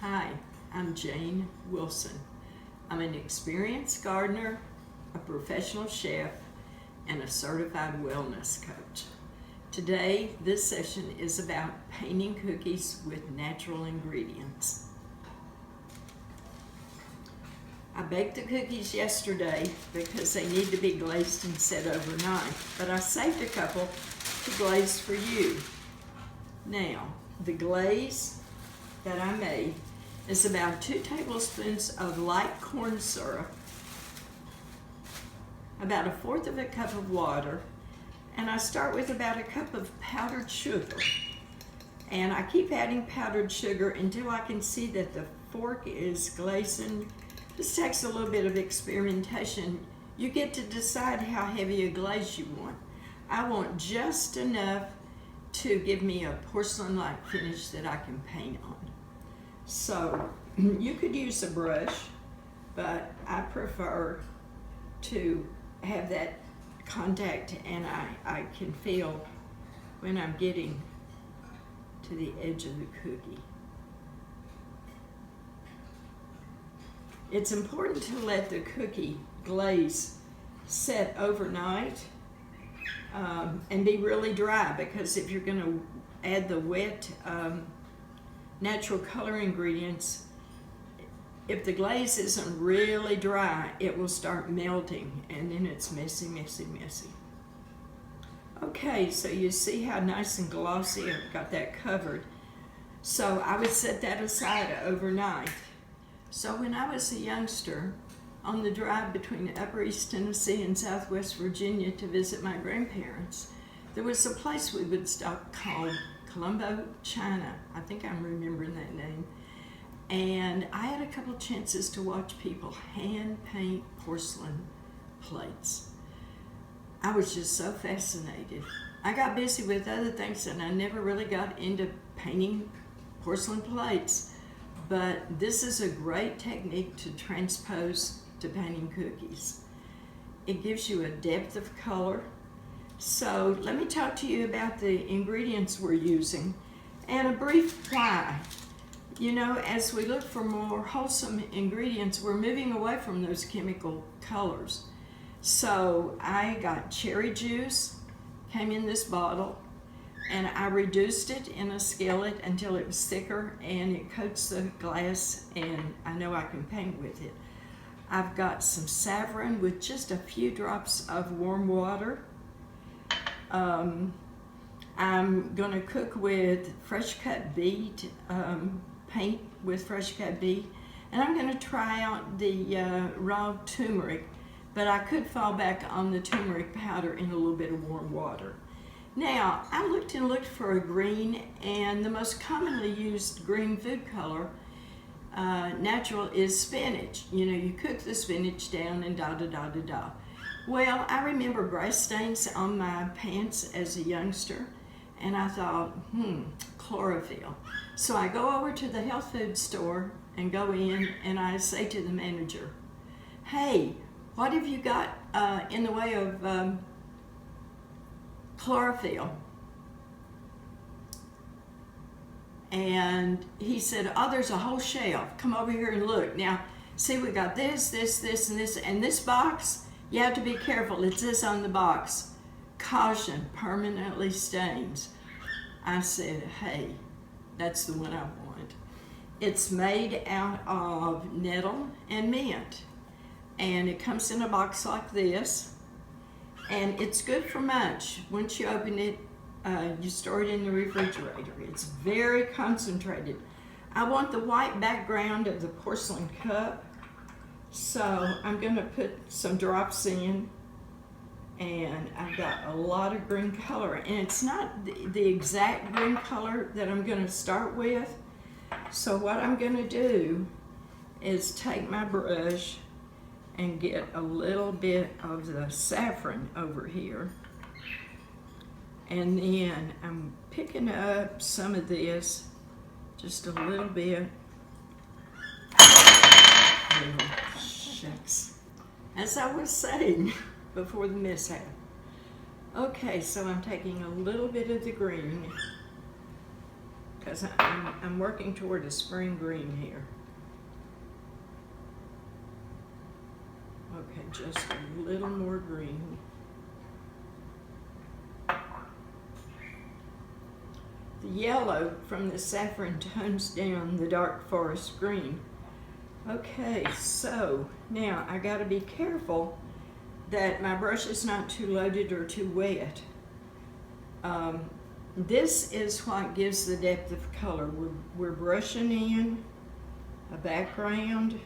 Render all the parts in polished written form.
Hi, I'm Jane Wilson. I'm an experienced gardener, a professional chef, and a certified wellness coach. Today, this session is about painting cookies with natural ingredients. I baked the cookies yesterday because they need to be glazed and set overnight, but I saved a couple to glaze for you. Now, the glaze that I made is about 2 tablespoons of light corn syrup, about 1/4 of a cup of water, and I start with about a cup of powdered sugar. And I keep adding powdered sugar until I can see that the fork is glazing. This takes a little bit of experimentation. You get to decide how heavy a glaze you want. I want just enough to give me a porcelain-like finish that I can paint on. So you could use a brush, but I prefer to have that contact, and I can feel when I'm getting to the edge of the cookie. It's important to let the cookie glaze set overnight and be really dry, because if you're going to add the wet natural color ingredients, if the glaze isn't really dry, it will start melting, and then it's messy, messy, messy. Okay, so you see how nice and glossy I've got that covered. So I would set that aside overnight. So when I was a youngster, on the drive between Upper East Tennessee and Southwest Virginia to visit my grandparents, there was a place we would stop called Colombo China. I think I'm remembering that name. And I had a couple chances to watch people hand paint porcelain plates. I was just so fascinated. I got busy with other things and I never really got into painting porcelain plates. But this is a great technique to transpose to painting cookies. It gives you a depth of color. So let me talk to you about the ingredients we're using and a brief why. You know, as we look for more wholesome ingredients, we're moving away from those chemical colors. So I got cherry juice, came in this bottle, and I reduced it in a skillet until it was thicker, and it coats the glass, and I know I can paint with it. I've got some saffron with just a few drops of warm water. I'm going to cook with fresh cut beet, paint with fresh cut beet, and I'm going to try out the raw turmeric, but I could fall back on the turmeric powder in a little bit of warm water. Now, I looked and looked for a green, and the most commonly used green food color, natural, is spinach. You know, you cook the spinach down and da-da-da-da-da. Well, I remember grass stains on my pants as a youngster, and I thought, chlorophyll. So I go over to the health food store and go in, and I say to the manager, hey, what have you got in the way of chlorophyll? And he said, oh, there's a whole shelf. Come over here and look. Now, see, we got this, this, this, and this. And this box, you have to be careful. It says on the box, caution, permanently stains. I said, hey, that's the one I want. It's made out of nettle and mint. And it comes in a box like this. And it's good for much. Once you open it, you store it in the refrigerator. It's very concentrated. I want the white background of the porcelain cup, so I'm going to put some drops in, and I've got a lot of green color, and it's not the exact green color that I'm going to start with. So what I'm going to do is take my brush and get a little bit of the saffron over here. And then I'm picking up some of this, just a little bit. Oh, shucks. As I was saying before the mishap. Okay, so I'm taking a little bit of the green because I'm working toward a spring green here. Okay, just a little more green. The yellow from the saffron tones down the dark forest green. Okay, so now I gotta be careful that my brush is not too loaded or too wet. This is what gives the depth of color. We're brushing in a background,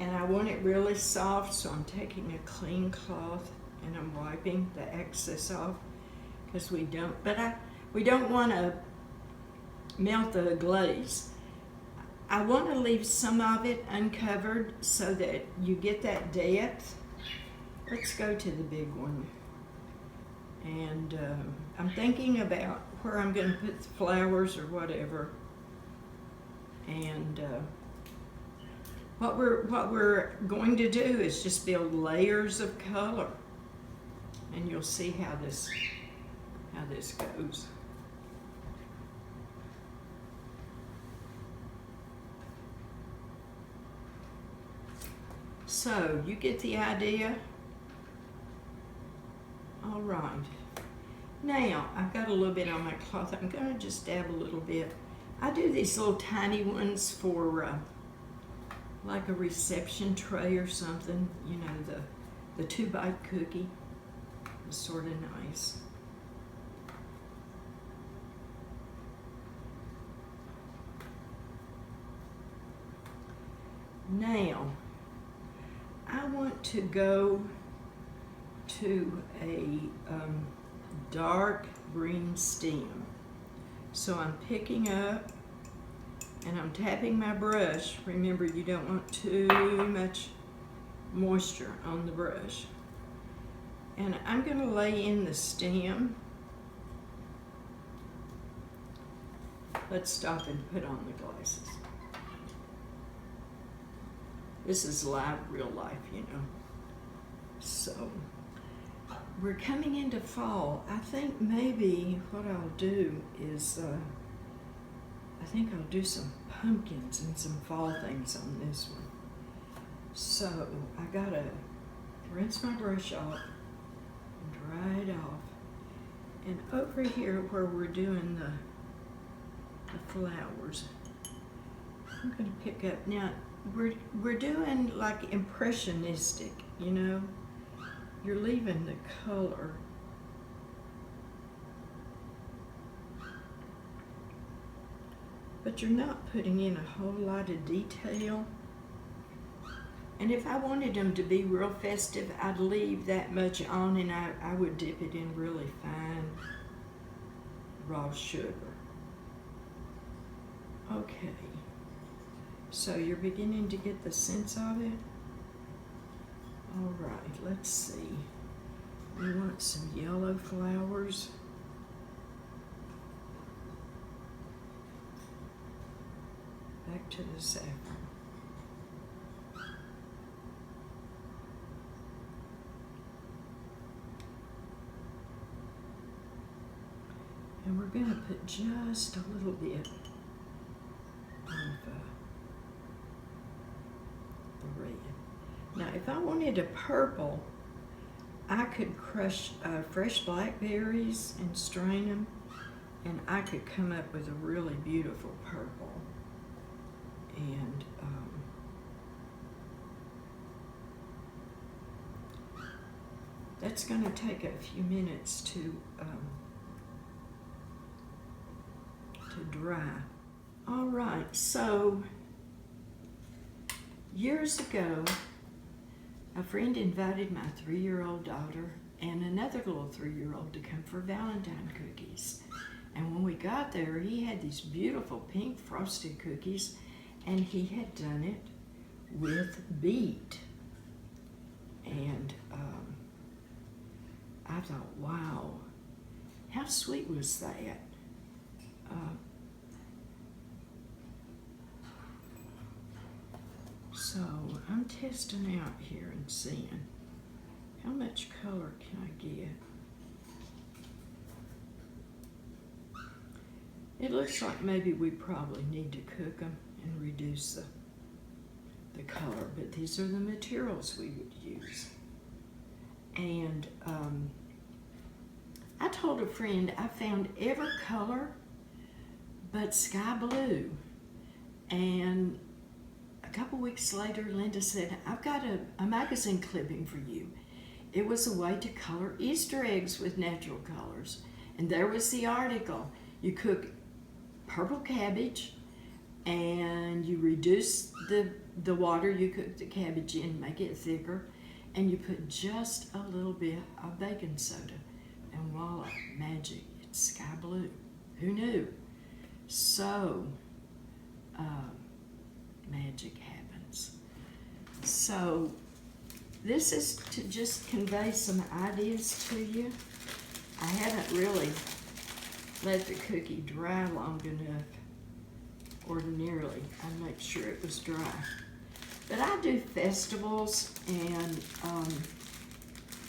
and I want it really soft, so I'm taking a clean cloth and I'm wiping the excess off, because we don't want to melt the glaze. I want to leave some of it uncovered so that you get that depth. Let's go to the big one. And I'm thinking about where I'm going to put the flowers or whatever. And what we're going to do is just build layers of color. And you'll see how this goes. So, you get the idea? All right. Now, I've got a little bit on my cloth. I'm going to just dab a little bit. I do these little tiny ones for like a reception tray or something. You know, the 2-bite cookie is sort of nice. Now, I want to go to a dark green stem. So I'm picking up and I'm tapping my brush. Remember, you don't want too much moisture on the brush. And I'm going to lay in the stem. Let's stop and put on the glasses. This is live, real life, you know. So, we're coming into fall. I think maybe what I'll do is, I think I'll do some pumpkins and some fall things on this one. So, I gotta rinse my brush off and dry it off. And over here where we're doing the flowers, I'm gonna pick up, now, we're doing like impressionistic, you know. You're leaving the color. But you're not putting in a whole lot of detail. And if I wanted them to be real festive, I'd leave that much on, and I would dip it in really fine raw sugar. Okay. So you're beginning to get the sense of it? All right, let's see. We want some yellow flowers. Back to the saffron. And we're going to put just a little bit of the red. Now, if I wanted a purple, I could crush fresh blackberries and strain them, and I could come up with a really beautiful purple. And that's going to take a few minutes to dry. All right, so years ago, a friend invited my 3-year-old daughter and another little 3-year-old to come for Valentine cookies. And when we got there, he had these beautiful pink frosted cookies, and he had done it with beet. And I thought, wow, how sweet was that? So I'm testing out here and seeing how much color can I get. It looks like maybe we probably need to cook them and reduce the color, but these are the materials we would use. And I told a friend I found every color but sky blue. And a couple weeks later, Linda said, I've got a magazine clipping for you. It was a way to color Easter eggs with natural colors. And there was the article. You cook purple cabbage and you reduce the water you cook the cabbage in, make it thicker, and you put just a little bit of baking soda. And voila, magic, it's sky blue. Who knew? So, magic happens. So, this is to just convey some ideas to you. I haven't really let the cookie dry long enough. Ordinarily, I make sure it was dry. But I do festivals and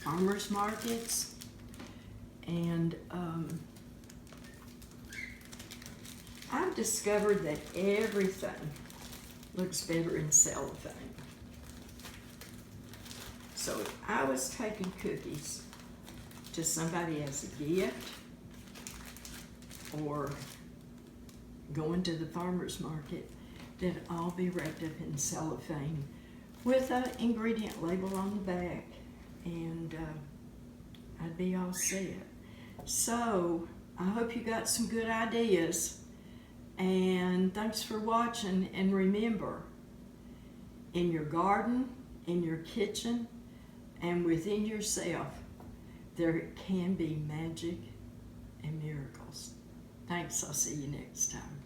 farmers markets, and I've discovered that everything looks better in cellophane. So if I was taking cookies to somebody as a gift or going to the farmer's market, they'd all be wrapped up in cellophane with an ingredient label on the back, and I'd be all set. So I hope you got some good ideas, and thanks for watching. And remember, in your garden, in your kitchen, and within yourself, there can be magic and miracles. Thanks. I'll see you next time.